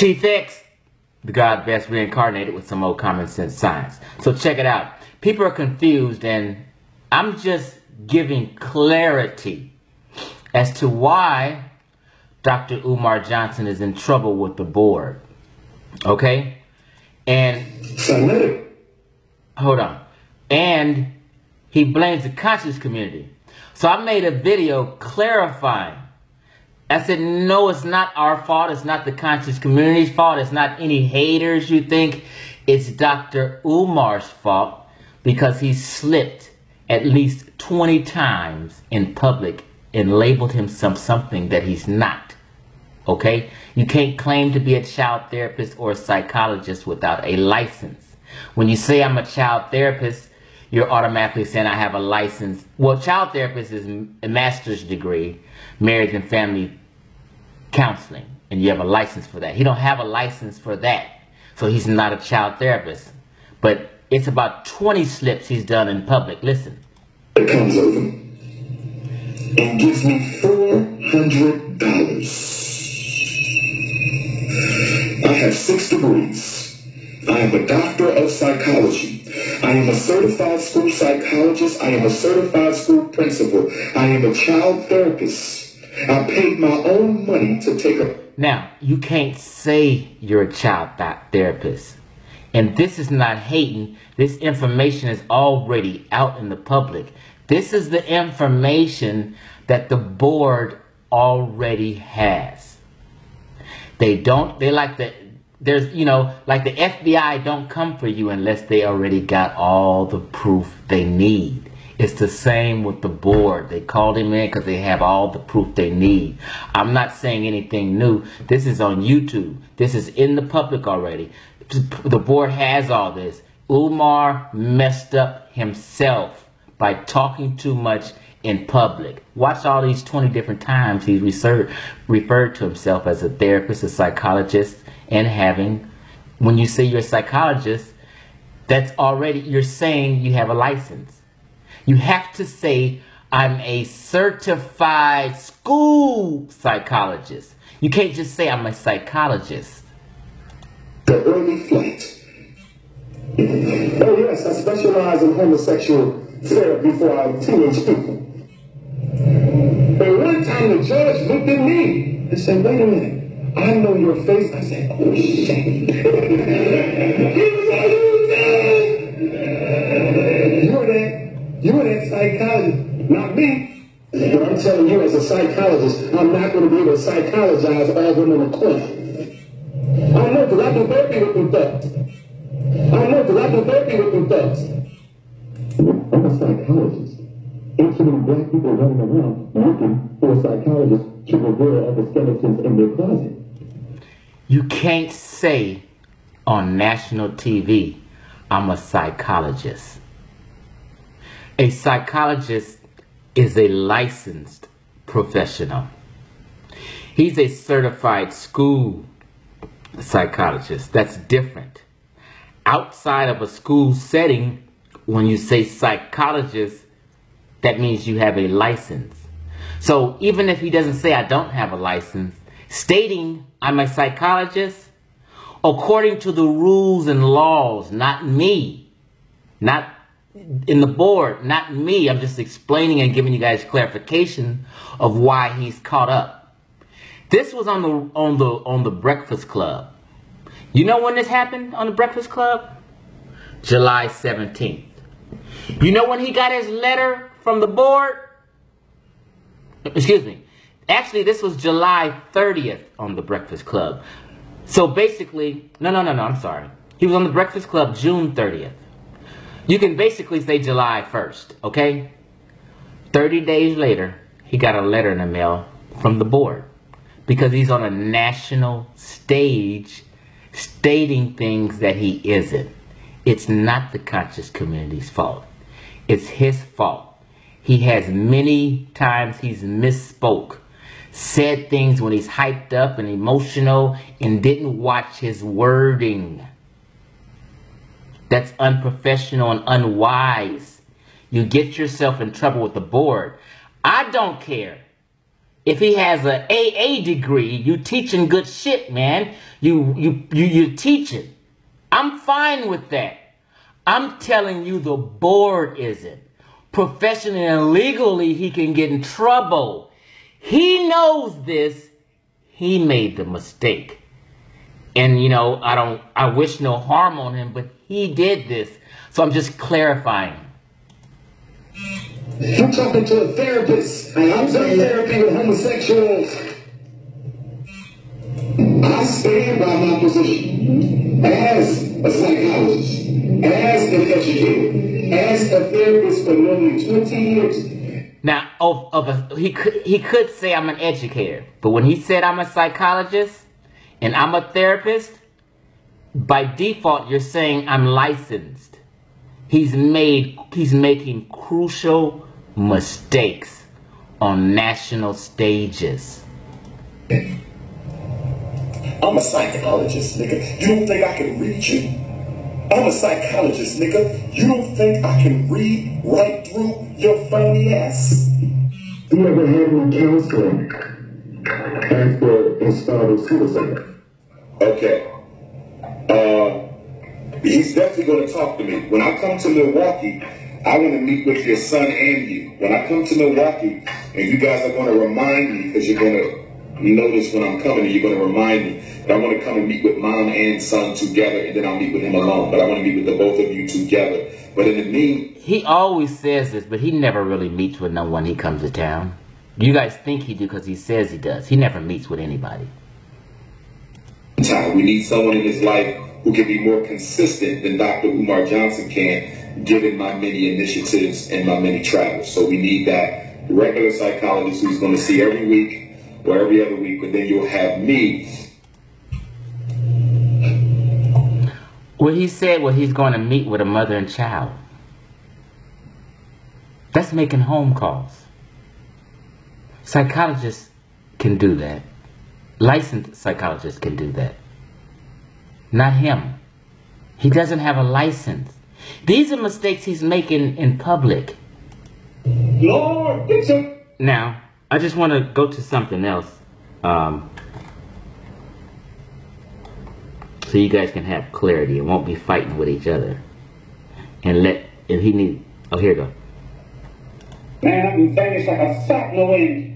Chief X, the God best reincarnated with some old common sense science. So check it out. People are confused, and I'm just giving clarity as to why Dr. Umar Johnson is in trouble with the board. Okay? And hold on. And he blames the conscious community. So I made a video clarifying. I said, no, it's not our fault. It's not the conscious community's fault. It's not any haters you think. It's Dr. Umar's fault because he slipped at least 20 times in public and labeled himself something that he's not. Okay? You can't claim to be a child therapist or a psychologist without a license. When you say I'm a child therapist, you're automatically saying I have a license. Well, child therapist is a master's degree, marriage and family counseling, and you have a license for that. He don't have a license for that, so he's not a child therapist. But it's about 20 slips he's done in public. Listen. It comes over and gives me $400. I have 6 degrees. I am a doctor of psychology. I am a certified school psychologist. I am a certified school principal. I am a child therapist. I paid my own money to take a... Now, you can't say you're a child therapist. And this is not hating. This information is already out in the public. This is the information that the board already has. They like the FBI don't come for you unless they already got all the proof they need. It's the same with the board. They called him in because they have all the proof they need. I'm not saying anything new. This is on YouTube. This is in the public already. The board has all this. Umar messed up himself by talking too much in public. Watch all these 20 different times he's referred to himself as a therapist, a psychologist, and having, when you say you're a psychologist, that's already, you're saying you have a license. You have to say, I'm a certified school psychologist. You can't just say I'm a psychologist. The early flight. Oh yes, I specialize in homosexual therapy for our teenage people. But one time the judge looked at me and said, wait a minute, I know your face. I said, oh shit. He was like, you're that psychologist, not me. But I'm telling you, as a psychologist, I'm not going to be able to psychologize all them in the corner. I know because I do therapy with them thugs. I'm a psychologist. Ain't too many black people running around looking for a psychologist to reveal all the skeletons in their closet. You can't say on national TV, I'm a psychologist. A psychologist is a licensed professional. He's a certified school psychologist. That's different. Outside of a school setting, when you say psychologist, that means you have a license. So even if he doesn't say I don't have a license, stating I'm a psychologist, according to the rules and laws, not me, not in the board, not me. I'm just explaining and giving you guys clarification of why he's caught up. This was on the Breakfast Club. You know when this happened on the Breakfast Club? July 17th. You know when he got his letter from the board? Excuse me. Actually, this was July 30th on the Breakfast Club. So basically, no, I'm sorry. He was on the Breakfast Club June 30th. You can basically say July 1st, okay? 30 days later, he got a letter in the mail from the board because he's on a national stage stating things that he isn't. It's not the conscious community's fault. It's his fault. He has many times he's misspoke, said things when he's hyped up and emotional and didn't watch his wording. That's unprofessional and unwise. You get yourself in trouble with the board. I don't care If he has a AA degree, you teaching good shit, man. You teaching. I'm fine with that. I'm telling you the board isn't. Professionally and legally, he can get in trouble. He knows this. He made the mistake. And, you know, I wish no harm on him, but he did this. So I'm just clarifying. You're talking to a therapist. I'm doing therapy with homosexuals. I stand by my position as a psychologist, as an educator, as a therapist for nearly 20 years. Now, he could say I'm an educator, but when he said I'm a psychologist and I'm a therapist, by default you're saying I'm licensed. He's making crucial mistakes on national stages. I'm a psychologist, nigga. You don't think I can read you? I'm a psychologist, nigga. You don't think I can read right through your phony ass? You ever had any counseling after he started suicide? Okay. He's definitely going to talk to me. When I come to Milwaukee, I want to meet with your son and you. When I come to Milwaukee, and you guys are going to remind me, because you're going to notice when I'm coming, and you're going to remind me that I want to come and meet with mom and son together, and then I'll meet with him alone. But I want to meet with the both of you together. But in the meantime, he always says this, but he never really meets with no one he comes to town. You guys think he do because he says he does. He never meets with anybody. We need someone in his life who can be more consistent than Dr. Umar Johnson can, given my many initiatives and my many travels. So we need that regular psychologist who's going to see every week or every other week, but then you'll have me. Well, he said he's going to meet with a mother and child. That's making home calls. Psychologists can do that. Licensed psychologists can do that. Not him. He doesn't have a license. These are mistakes he's making in public. Lord, Now, I just want to go to something else. So you guys can have clarity and won't be fighting with each other. And he need. Oh, here you go. Man, I've been famous like a fat in the wind.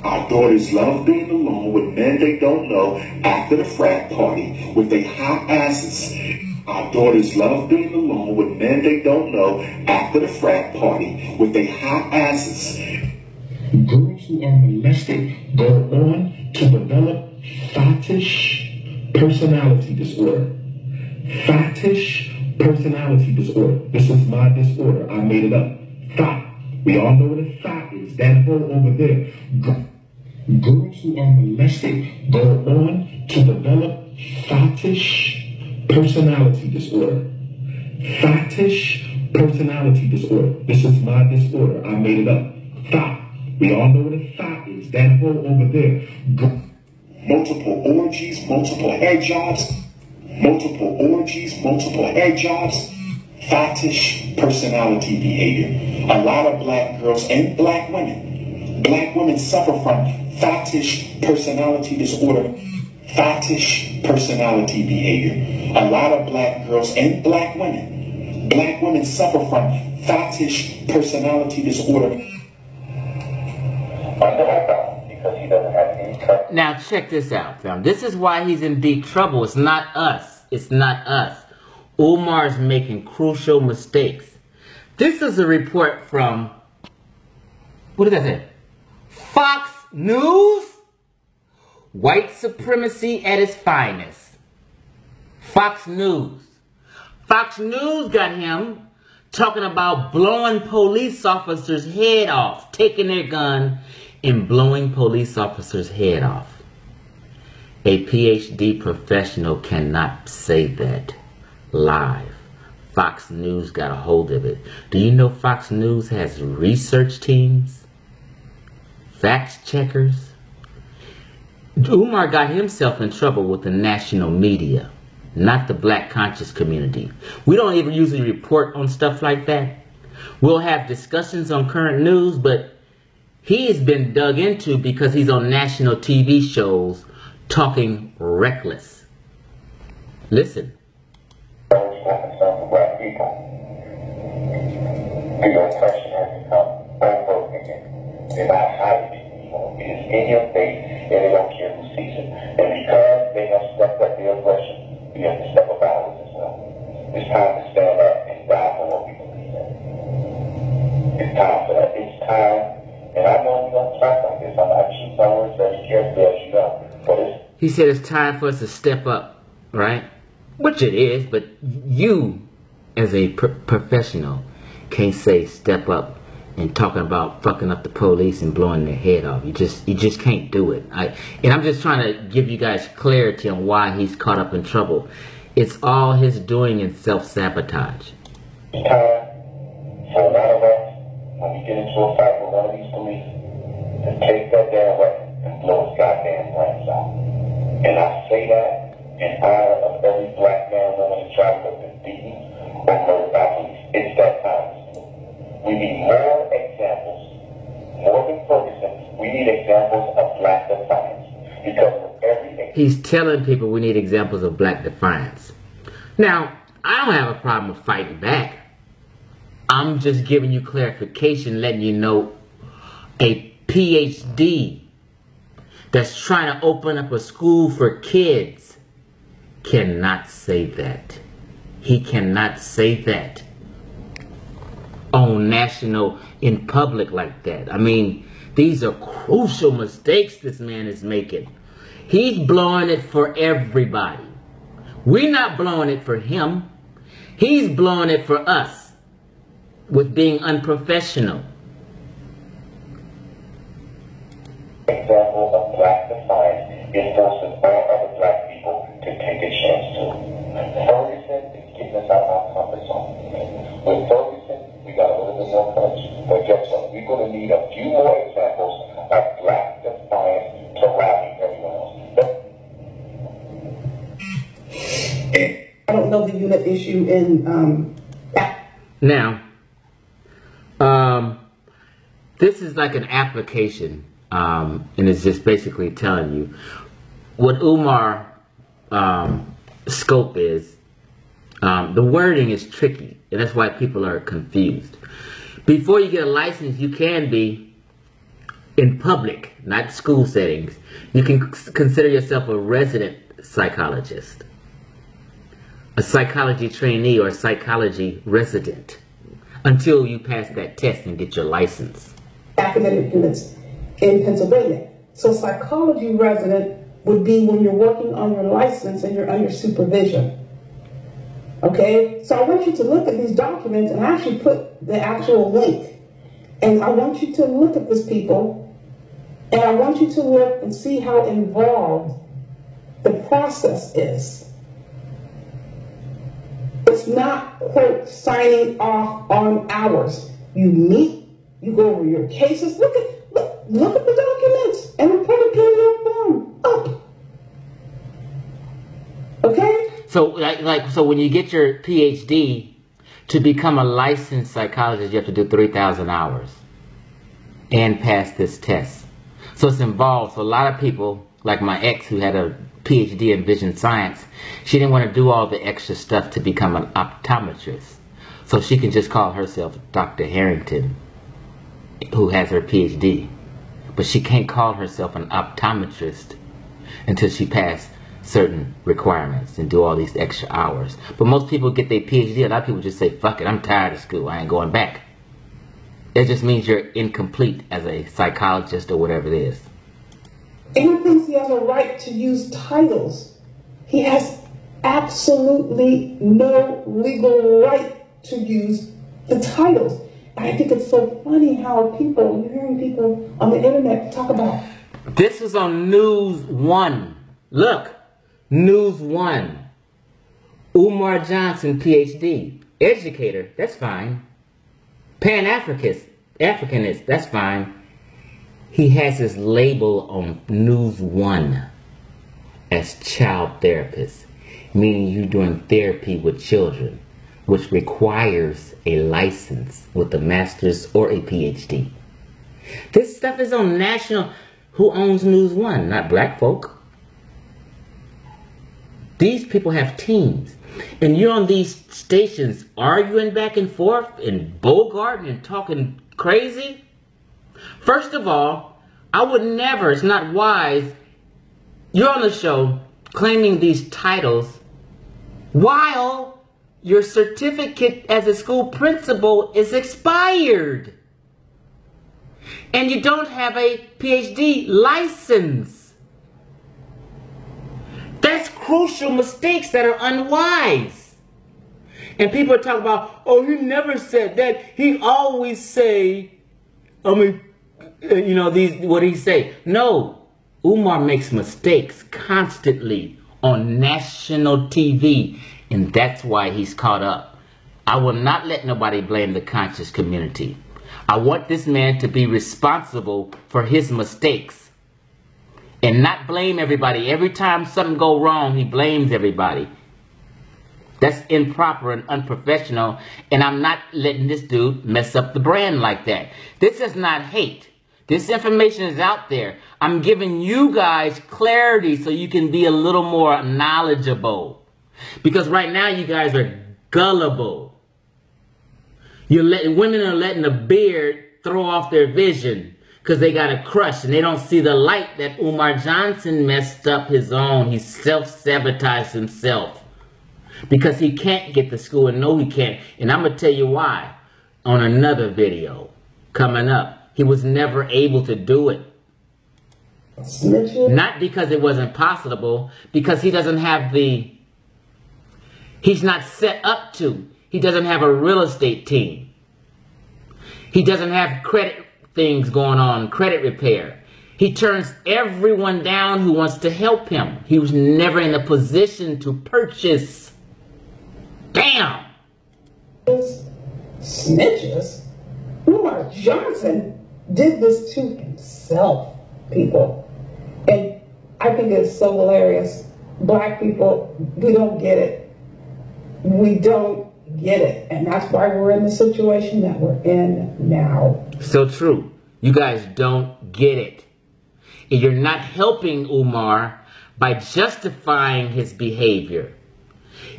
Our daughters love being alone with men they don't know after the frat party with their hot asses. Our daughters love being alone with men they don't know after the frat party with their hot asses. Girls who are molested go on to develop fetish personality disorder. Fetish personality disorder. This is my disorder. I made it up. Fat. We all know what a fat is. That hole over there. Girls who are molested go on to develop fetish personality disorder. Fetish personality disorder. This is my disorder. I made it up. Fat. We all know what a fat is. That hole over there. Multiple orgies, multiple head jobs. Multiple orgies, multiple head jobs. Fetish personality behavior. A lot of black girls and black women suffer from fetish personality disorder. Fetish personality behavior. A lot of black girls and black women suffer from fetish personality disorder. Now check this out, fam. This is why he's in deep trouble. It's not us. It's not us. Umar's making crucial mistakes. This is a report from, what did that say? Fox News? White supremacy at its finest. Fox News. Fox News got him talking about blowing police officers' head off, taking their gun and blowing police officers' head off. A PhD professional cannot say that live. Fox News got a hold of it. Do you know Fox News has research teams? Fact checkers? Umar got himself in trouble with the national media, not the black conscious community. We don't even usually report on stuff like that. We'll have discussions on current news, but He's been dug into because he's on national TV shows talking reckless. Listen. The oppression has become over again. They're not hiding it anymore. It is in your face, and they don't care who sees it. And because they have stepped up their aggression, we have to step up ours as well. It's time to stand up and die for what we believe in. It's time for that. It's time, and I know we don't talk like this. I'm not choosing my words very carefully, as you know. But he said it's time for us to step up, right? Which it is, but you, as a professional, can't say step up and talking about fucking up the police and blowing their head off. You just can't do it. And I'm just trying to give you guys clarity on why he's caught up in trouble. It's all his doing and self-sabotage. It's time for a lot of us, when we get into a fight with one of these police, to take that damn weapon and blow his goddamn brains out. And I say that in honor of every black man, woman, and child that's been beaten or murdered by police. It's that time. We need more examples, more than Ferguson. We need examples of black defiance. Because of everything. He's telling people we need examples of black defiance. Now, I don't have a problem with fighting back. I'm just giving you clarification, letting you know a PhD that's trying to open up a school for kids cannot say that. He cannot say that on national, in public like that. I mean, these are crucial mistakes this man is making. He's blowing it for everybody. We're not blowing it for him. He's blowing it for us with being unprofessional. Example of black defiance is forcing all other black people to take a chance to. Ferguson is getting us out of our comfort zone. With Ferguson, we got a little bit more courage. But guess what? We're going to need a few more examples of black defiance to rally everyone else. I don't know the unit issue in Now, this is like an application, and it's just basically telling you what Umar scope is. The wording is tricky, and that's why people are confused. Before you get a license, you can be in public, not school settings. You can consider yourself a resident psychologist, a psychology trainee, or a psychology resident until you pass that test and get your license. Academic units in Pennsylvania. So psychology resident would be when you're working on your license and you're under supervision. Okay, so I want you to look at these documents, and I actually put the actual link. And I want you to look at this, people, and I want you to look and see how involved the process is. It's not, quote, signing off on hours. You meet, you go over your cases, look at the documents, and then put a PDF form up. Okay? So when you get your PhD, to become a licensed psychologist, you have to do 3,000 hours and pass this test. So it's involved. So a lot of people, like my ex who had a PhD in vision science, she didn't want to do all the extra stuff to become an optometrist. So she can just call herself Dr. Harrington, who has her PhD. But she can't call herself an optometrist until she passed certain requirements and do all these extra hours. But most people get their PhD. A lot of people just say, fuck it, I'm tired of school, I ain't going back. It just means you're incomplete as a psychologist or whatever it is. And he thinks he has a right to use titles. He has absolutely no legal right to use the titles. I think it's so funny how you're hearing people on the internet talk about. This is on News 1. Look, News 1. Umar Johnson, PhD. Educator, that's fine. Pan-Africanist, that's fine. He has his label on News 1 as child therapist, meaning you're doing therapy with children, which requires a license with a master's or a PhD. This stuff is on national. Who owns News One? Not black folk. These people have teams. And you're on these stations arguing back and forth and bogarting and talking crazy. First of all, I would never, it's not wise. You're on the show claiming these titles while your certificate as a school principal is expired. And you don't have a PhD license. That's crucial mistakes that are unwise. And people are talking about, oh, he never said that. He always say, what he say? No, Umar makes mistakes constantly on national TV. And that's why he's caught up. I will not let nobody blame the conscious community. I want this man to be responsible for his mistakes and not blame everybody. Every time something go wrong, he blames everybody. That's improper and unprofessional, and I'm not letting this dude mess up the brand like that. This is not hate. This information is out there. I'm giving you guys clarity so you can be a little more knowledgeable. Because right now you guys are gullible. Women are letting a beard throw off their vision because they got a crush and they don't see the light that Umar Johnson messed up his own. He self-sabotaged himself because he can't get to school, and no, he can't. And I'm going to tell you why on another video coming up. He was never able to do it. Not because it wasn't possible, because he doesn't have he's not set up to. He doesn't have a real estate team. He doesn't have credit things going on, credit repair. He turns everyone down who wants to help him. He was never in a position to purchase. Damn! Snitches? Umar Johnson did this to himself, people. And I think it's so hilarious. Black people, we don't get it. We don't get it. And that's why we're in the situation that we're in now. So true. You guys don't get it. And you're not helping Umar by justifying his behavior.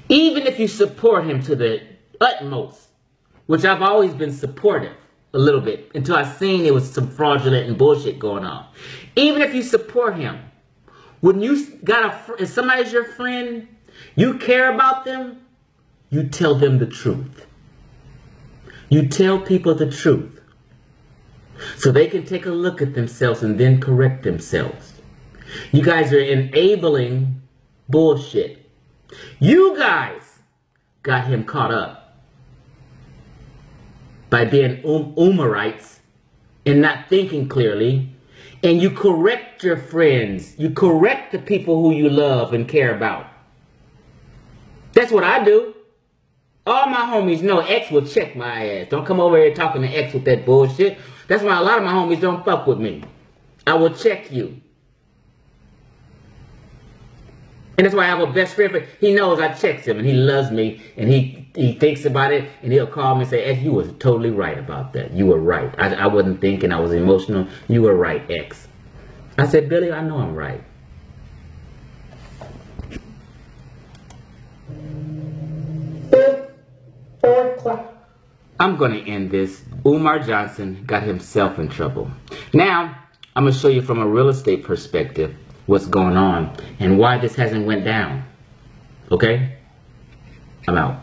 Even if you support him to the utmost, which I've always been supportive a little bit until I seen there was some fraudulent and bullshit going on. Even if you support him, when you got if somebody's your friend, you care about them, you tell them the truth. You tell people the truth so they can take a look at themselves and then correct themselves. You guys are enabling bullshit. You guys got him caught up by being Umarites and not thinking clearly. And you correct your friends. You correct the people who you love and care about. That's what I do. All my homies know X will check my ass. Don't come over here talking to X with that bullshit. That's why a lot of my homies don't fuck with me. I will check you. And that's why I have a best friend. He knows I checked him and he loves me. And he thinks about it. And he'll call me and say, X, you was totally right about that. You were right. I wasn't thinking. I was emotional. You were right, X. I said, Billy, I know I'm right. I'm going to end this. Umar Johnson got himself in trouble. Now, I'm going to show you from a real estate perspective what's going on and why this hasn't went down. Okay? I'm out.